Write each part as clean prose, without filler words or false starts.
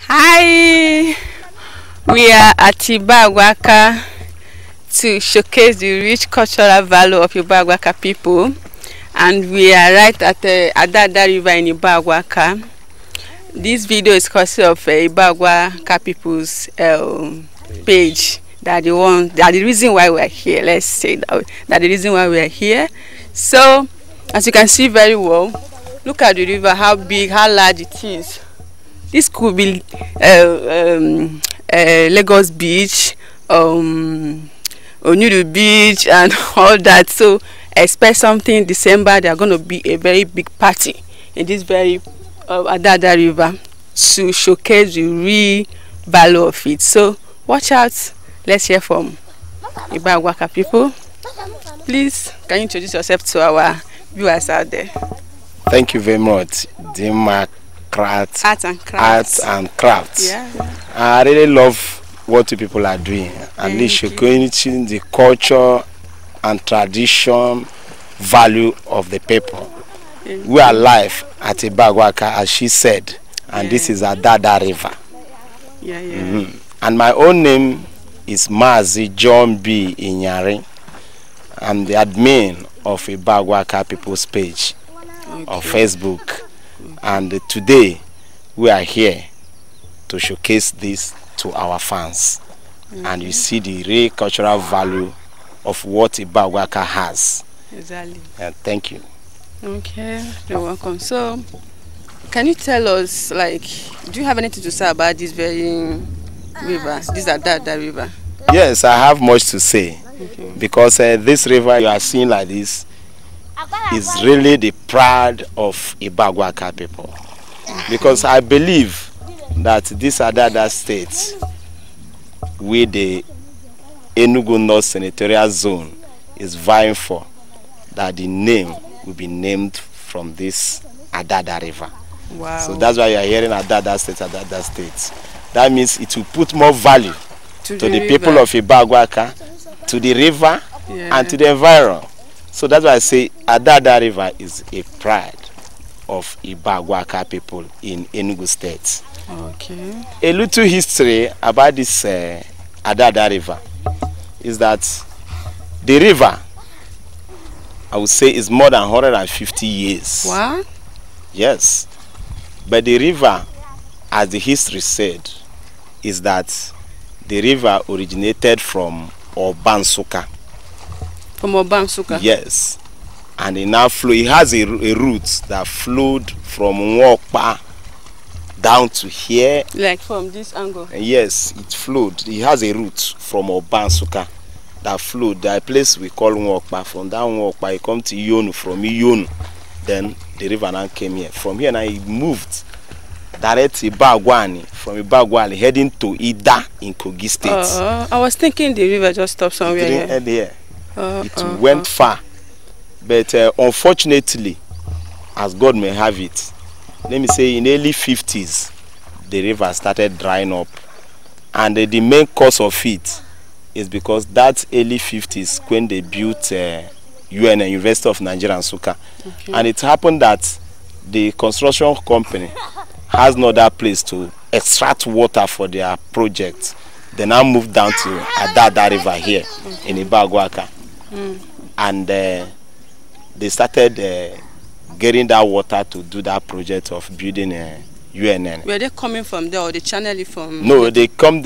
Hi, we are at Ibagwa-Aka to showcase the rich cultural value of Ibagwa-Aka people, and we are right at the Adada river in Ibagwa-Aka. This video is courtesy of Ibagwa-Aka people's page. That the reason why we are here. Let's say that the reason why we are here. So, as you can see very well, look at the river, how big, how large it is. This could be Lagos Beach, Onyudu Beach, and all that. So expect something December. They are going to be a very big party in this very Adada River to showcase the real value of it. So watch out. Let's hear from Ibagwa-Aka people. Please, can you introduce yourself to our viewers out there? Thank you very much, Dimma. Arts and crafts. Yeah. I really love what you people are doing, and this showcasing the culture and tradition value of the people. We are live at Ibagwa-Aka, as she said, and this is Adada River. And my own name is Mazi John B. Inyari. I'm the admin of Ibagwa-Aka people's page on Facebook. And today we are here to showcase this to our fans. And you see the real cultural value of what Ibagwa-Aka has. Exactly. Thank you. Okay, you're welcome. So, can you tell us, like, do you have anything to say about this very river, this Adada river? Yes, I have much to say. Because this river you are seeing like this is really the pride of Ibagwa-Aka people. Because I believe that this Adada state, with the Enugu North Senatorial Zone, is vying for, that the name will be named from this Adada River. Wow. So that's why you are hearing Adada State, Adada State. That means it will put more value to the people of Ibagwa-Aka, to the river, and to the environment. So that's why I say Adada River is a pride of Ibagwa-Aka people in Enugu State. Okay. A little history about this Adada River is that the river, I would say, is more than 150 years. What? Yes. But the river, as the history said, is that the river originated from Obansuka. From Obansuka? Yes. And it now flow. It has a route that flowed from Nwokpa down to here. Like from this angle? Yes, it flowed. It has a route from Obansuka that flowed. The place we call Nwokpa. From that Nwokpa, it come to Iyonu. From Iyonu, then the river now came here. From here now it moved direct to Ibagwani. From Ibagwani heading to Ida in Kogi State. I was thinking the river just stopped somewhere. It didn't end here. It went far. But unfortunately, as God may have it, let me say in early 50s, the river started drying up. And the main cause of it is because that early 50s when they built UNN, University of Nigeria, Nsukka. And it happened that the construction company has no other place to extract water for their project. They now moved down to Adada River here in Ibagwa-Aka. And they started getting that water to do that project of building UNN. Were they coming from there or they channel it from? No, they come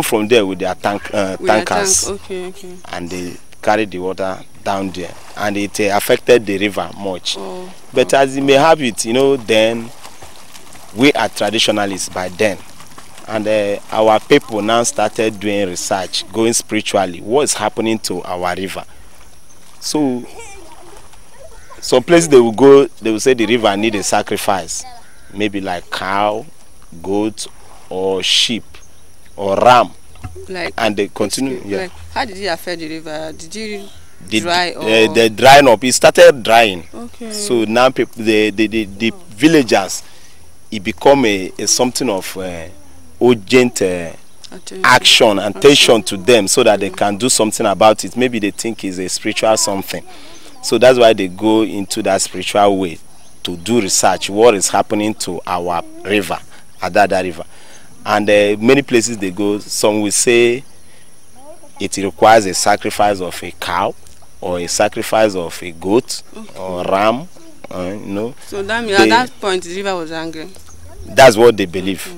from there with their tankers. Okay. And they carry the water down there, and it affected the river much. But as you may have it, you know, then we are traditionalists by then, and our people now started doing research, going spiritually. What is happening to our river? So some places they will go, they will say the river need a sacrifice, maybe like cow, goat, or sheep, or ram. Like, and they continue. Like, how did it affect the river? Did you dry or? The drying up. It started drying. Okay. So now people, the villagers, it become a something of urgent action and attention to them, so that they can do something about it. Maybe they think it's a spiritual something. So that's why they go into that spiritual way to do research. What is happening to our river, Adada River? And many places they go, some will say it requires a sacrifice of a cow or a sacrifice of a goat or ram. You know. So that means at that point the river was angry. That's what they believe.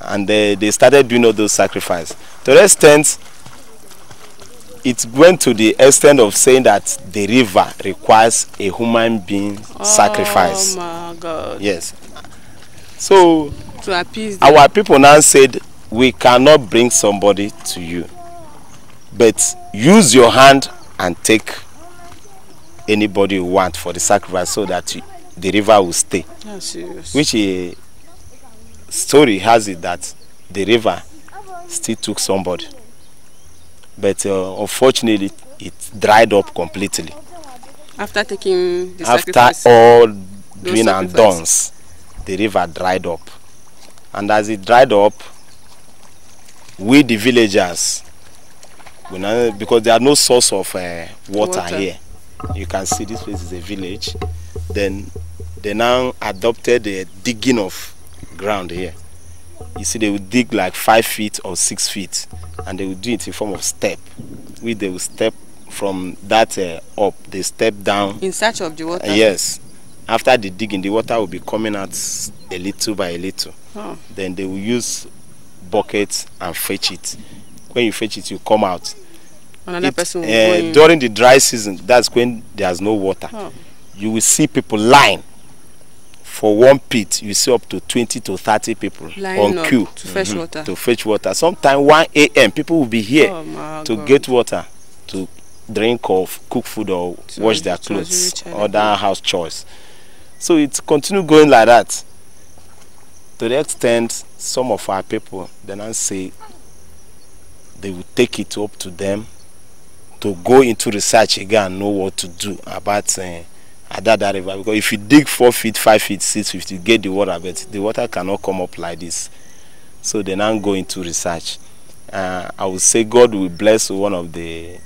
And they started doing all those sacrifices. To the extent, it went to the extent of saying that the river requires a human being sacrifice. Oh my God. Yes. So to appease them. Our people now said, we cannot bring somebody to you, but use your hand and take anybody you want for the sacrifice so that the river will stay. That's serious. Which a story has it that the river still took somebody, but unfortunately it dried up completely. After taking the After sacrifice, all doing and dons, the river dried up. And as it dried up, we the villagers, because there are no source of water here. You can see this place is a village. Then they now adopted the digging of ground here. You see, they would dig like 5 feet or 6 feet, and they would do it in form of step. They will step from that up. They step down in search of the water. Yes. After the digging, the water will be coming out a little by a little. Oh. Then they will use buckets and fetch it. When you fetch it, you come out. Another person will go in. During the dry season, that's when there's no water. Oh. You will see people line for one pit. You see up to 20 to 30 people line on queue to fetch water. To fetch water. Sometimes 1 a.m. people will be here to get water, to drink or cook food or wash their clothes, other house chores. So it continued going like that. To the extent, some of our people then I say they will take it up to them to go into research again and know what to do about Adada River. Because if you dig 4 feet, 5 feet, 6 feet, you get the water, but the water cannot come up like this. So they now go into research. I would say God will bless one of the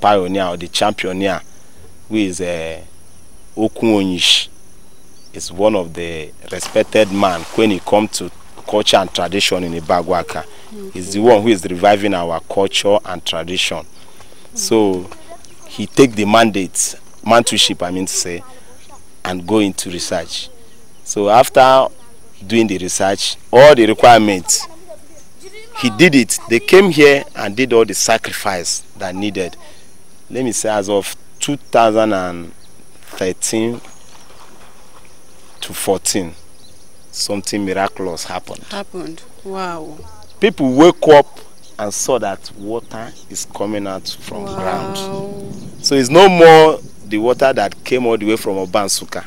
pioneer or the championeer, who is Okunonish. Is one of the respected man when it comes to culture and tradition in Ibagwa-Aka. He's the one who is reviving our culture and tradition. So he take the mantleship, I mean to say, and go into research. So after doing the research, all the requirements, he did it. They came here and did all the sacrifice that needed. Let me say, as of 2013 to 14, something miraculous happened. Wow. People woke up and saw that water is coming out from ground. So it's no more the water that came all the way from Obansuka.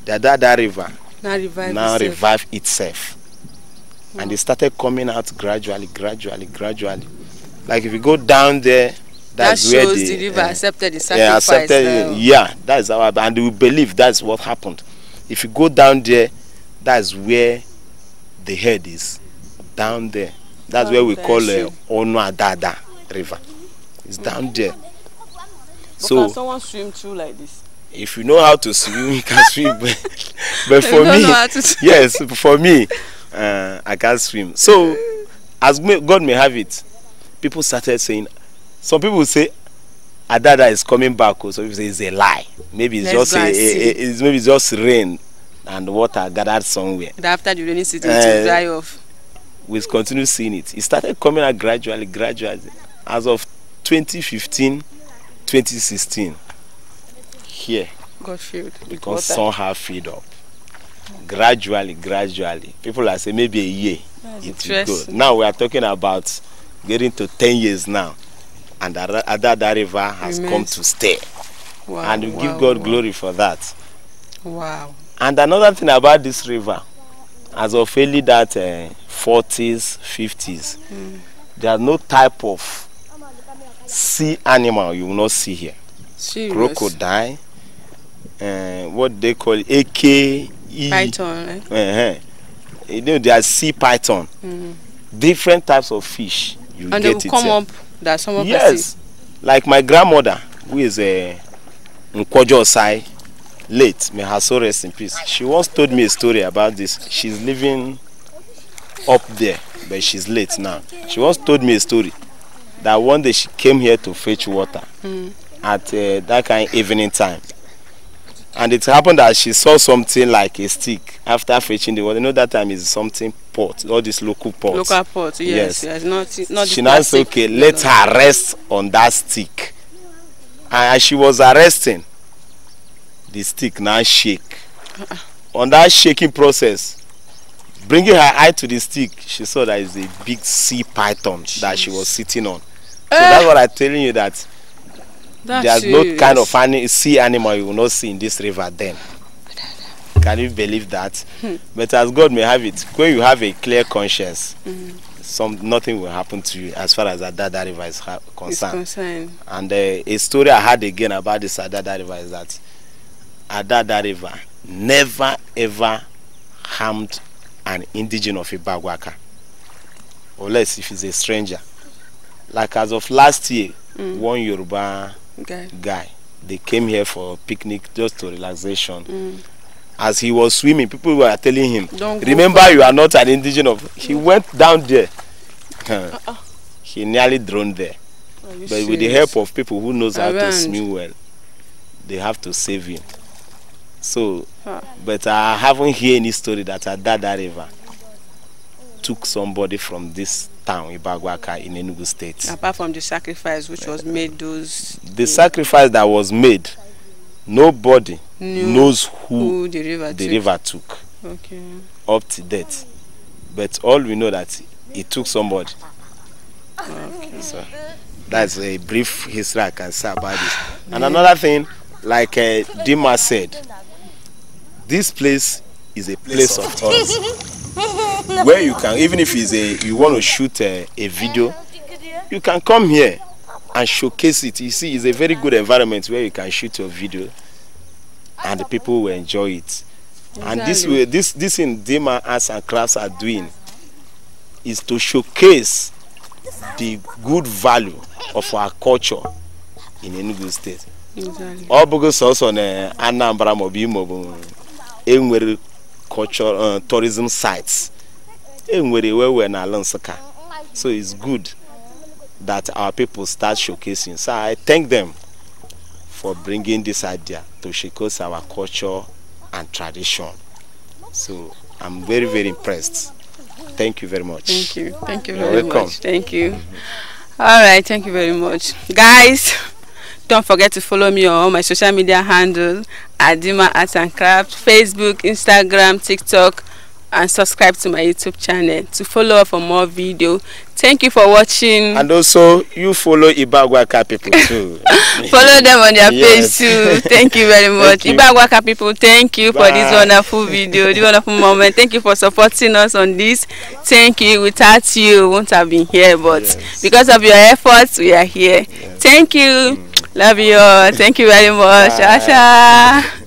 The Adada River now revived itself. And it started coming out gradually. Like if you go down there, that shows the river accepted the sacrifice. That's our, and we believe that's what happened. If you go down there, that's where the head is. Down there. That's where we call Adada River. It's down there. But so can someone swim through like this? If you know how to swim, you can swim. But for me, yes, for me, I can't swim. So, as God may have it, people started saying, some people will say, Adada is coming back. So people say it's a lie. Maybe it's maybe it's just rain and water gathered somewhere. And after the rainy season, it will dry off. We continue seeing it. It started coming out gradually. As of 2015, 2016, here, got filled. Because some have filled up. Gradually. People are saying maybe a year. It will go. Now we are talking about getting to 10 years now. And Adada River has come to stay. Wow, and we give God glory for that. Wow. And another thing about this river, as of early that 40s, 50s, there are no type of sea animal you will not see here. Serious? Crocodile, what they call AK, python. You know, there are sea python, different types of fish. You and get they will come up. That someone yes, like my grandmother, who is a Nkwojo Osai, late, may her soul rest in peace. She once told me a story about this. She's living up there, but she's late now. She once told me a story that one day she came here to fetch water at that kind of evening time. And it happened that she saw something like a stick after fetching the water. You know that time is something pot, all these local pots. Local pots, yes. Not she now said, okay, let her rest on that stick. And as she was arresting, the stick now shake. On that shaking process, bringing her eye to the stick, she saw that it's a big sea python that she was sitting on. So that's what I'm telling you, that there's no kind of sea animal you will not see in this river then. Can you believe that? But as God may have it, when you have a clear conscience, nothing will happen to you as far as Adada River is concerned. And a story I had again about this Adada River is that Adada River never ever harmed an indigene of Ibagwa-Aka, unless if he's a stranger. Like as of last year, one Yoruba guy, they came here for a picnic, just to relaxation. As he was swimming, people were telling him, remember you are not an indigene of... He went down there. He nearly drowned there. But with the help of people who knows how to swim well, they have to save him. So, but I haven't heard any story that Adada River took somebody from this town, Ibagwa-Aka, in Enugu State. Apart from the sacrifice which was made The sacrifice that was made, nobody knows who the river took. Okay. Up to date. But all we know that it took somebody. Okay. So that's a brief history I can say about this. And another thing, like Dimma said, this place is a place of tourism where you can, even if you want to shoot a video, you can come here and showcase it. You see, it's a very good environment where you can shoot your video and the people will enjoy it. Exactly. And this in Dimma Arts and Crafts are doing is to showcase the good value of our culture in Enugu State. Exactly. All because also on Anambra Mobimo enwere culture tourism sites. Enwere where we na Lansaka. So it's good that our people start showcasing. So I thank them for bringing this idea to showcase our culture and tradition. So I'm very, very impressed. Thank you very much. Thank you. Thank you very much. Thank you. All right. Thank you very much. Guys, don't forget to follow me on all my social media handles at Dimma Arts and Crafts, Facebook, Instagram, TikTok, and subscribe to my YouTube channel to follow up for more video. Thank you for watching. And also, you follow Ibagwa-Aka people too. Follow them on their page too. Thank you very much. Ibagwa-Aka people, thank you for this wonderful video, this wonderful moment. Thank you for supporting us on this. Thank you. Without you, we wouldn't have been here, but because of your efforts, we are here. Thank you. Love you all. Thank you very much. Asha.